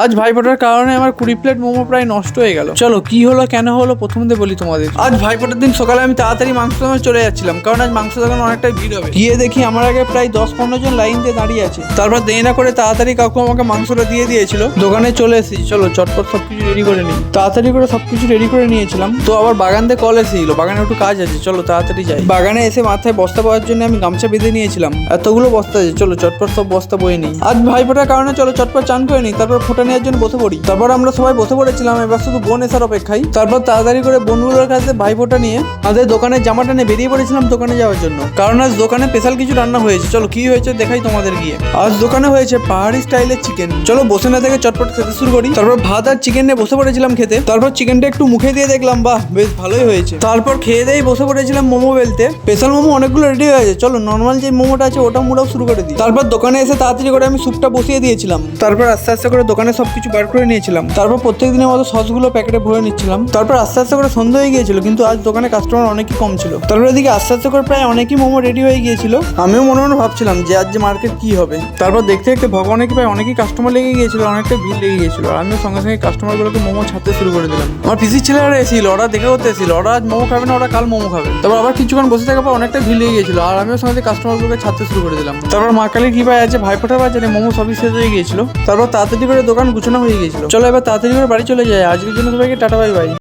আজ ভাইফোঁটার কারণে আমার 20 প্লেট মোমো প্রায় নষ্ট হয়ে গেল। চলো কি হলো কেন হলো প্রথমে বলি তোমাদের। আজ ভাইফোঁটার দিন সকালে আমি তাড়াতাড়ি মাংস দোকানে চলে যাচ্ছিলাম, কারণ আজ মাংস দোকানে অনেকটাই ভিড় হবে। গিয়ে দেখি আমার আগে প্রায় 10-15 জন লাইন দিয়ে দাঁড়িয়ে আছে। তারপর দেরি না করে তাড়াতাড়ি কাকু আমাকে মাংসটা দিয়ে দিয়েছিল। দোকানে চলে এসেছি, চলো চটপট সবকিছু রেডি করে নিই। তাড়াতাড়ি করে সবকিছু রেডি করে নিয়েছিলাম, তো আবার বাগান দিয়ে কল এসেছিল, বাগানে একটু কাজ আছে, চলো তাড়াতাড়ি যাই। বাগানে এসে মাথায় বস্তা পাওয়ার জন্য আমি গামছা বেঁধে নিয়েছিলাম। এতগুলো বস্তা আছে, চলো চটপট সব বস্তা বয়ে নিই। আজ ভাইফোঁটার কারণে চলো চটপট চান করে নিই, তারপর ফোঁটা নেওয়ার জন্য বসে পড়ি। তারপর আমরা সবাই বসে পড়েছিলাম, এবার শুধু বোন এসার অপেক্ষায়। তারপর তাড়াতাড়ি করে বোনগুলোর কাছে ভাইফোঁটা নিয়ে আমাদের দোকানের জামাটা নিয়ে বেরিয়ে পড়েছিলাম দোকানে যাওয়ার জন্য, কারণ আজ দোকানে স্পেশাল কিছু রান্না হয়েছে। চলো কি হয়েছে দেখাই তোমাদের গিয়ে। আজ দোকানে হয়েছে পাহাড়ি স্টাইলের চিকেন। চলো বসে না থেকে চটপট খেতে শুরু করি। তারপর ভাত আর চিকেন নিয়ে বসে পড়েছিলাম খেতে। তারপর চিকেনটা একটু মুখে দিয়ে দেখলাম, বাহ বেশ ভালোই হয়েছে। তারপর খেয়ে দিয়ে বসে পড়েছিলাম মোমো বেলতে। স্পেশাল মোমো অনেকগুলো রেডি হয়ে গেছে, চলো নর্মাল যে মোমোটা আছে ওটা মুড়াও শুরু করে দিই। তারপর দোকানে এসে তাড়াতাড়ি করে আমি স্যুপটা বসিয়ে দিয়েছিলাম। তারপর আস্তে আস্তে করে দোকানে সবকিছু বার করে নিয়েছিলাম। তারপর প্রত্যেক দিনের মতো সসগুলো প্যাকেটে ভরে নিচ্ছিলাম। তারপর আস্তে আস্তে করে সন্ধ্যা হয়ে গিয়েছিল, কিন্তু আজ দোকানে কাস্টমার অনেকই কম ছিল। তারপর এদিকে আস্তে আস্তে করে প্রায় অনেকই মোমো রেডি হয়ে গিয়েছিল। আমিও মনে মনে ভাবছিলাম যে আজ যে মার্কেট কি হবে। তারপর দেখতে দেখতে ভগবানের প্রায় অনেকই কাস্টমার লেগে গিয়েছিল, অনেকটা ভিড় লেগে গিয়েছিল। আর আমিও সঙ্গে সঙ্গে কাস্টমারগুলোকে মোমো ছাড়তে শুরু করে দিলাম। আমার পিসির ছেলেরা এসেছিল, ওরা দেখা করতে এসেছিল, ওরা আজ মোমো খাবে না, ওরা কাল মোমো খাবে। তারপর আবার কিছুক্ষণ বসে থাকার পর অনেকটা ভিড় লেগে গিয়েছিল, আর আমিও সঙ্গে কাস্টমারগুলোকে ছাড়তে শুরু করে দিলাম। তারপর মা কালীর কৃপায় আছে ভাইফোঁটার বাজারে মোমো সবই শেষ হয়ে গিয়েছিল। তারপর তাড়াতাড়ি করে দোকান গুছানো হয়ে গিয়েছিল। চলো এবার তাড়াতাড়ি করে বাড়ি চলে যাই। আজকের জন্য সবাইকে টাটা বাই বাই।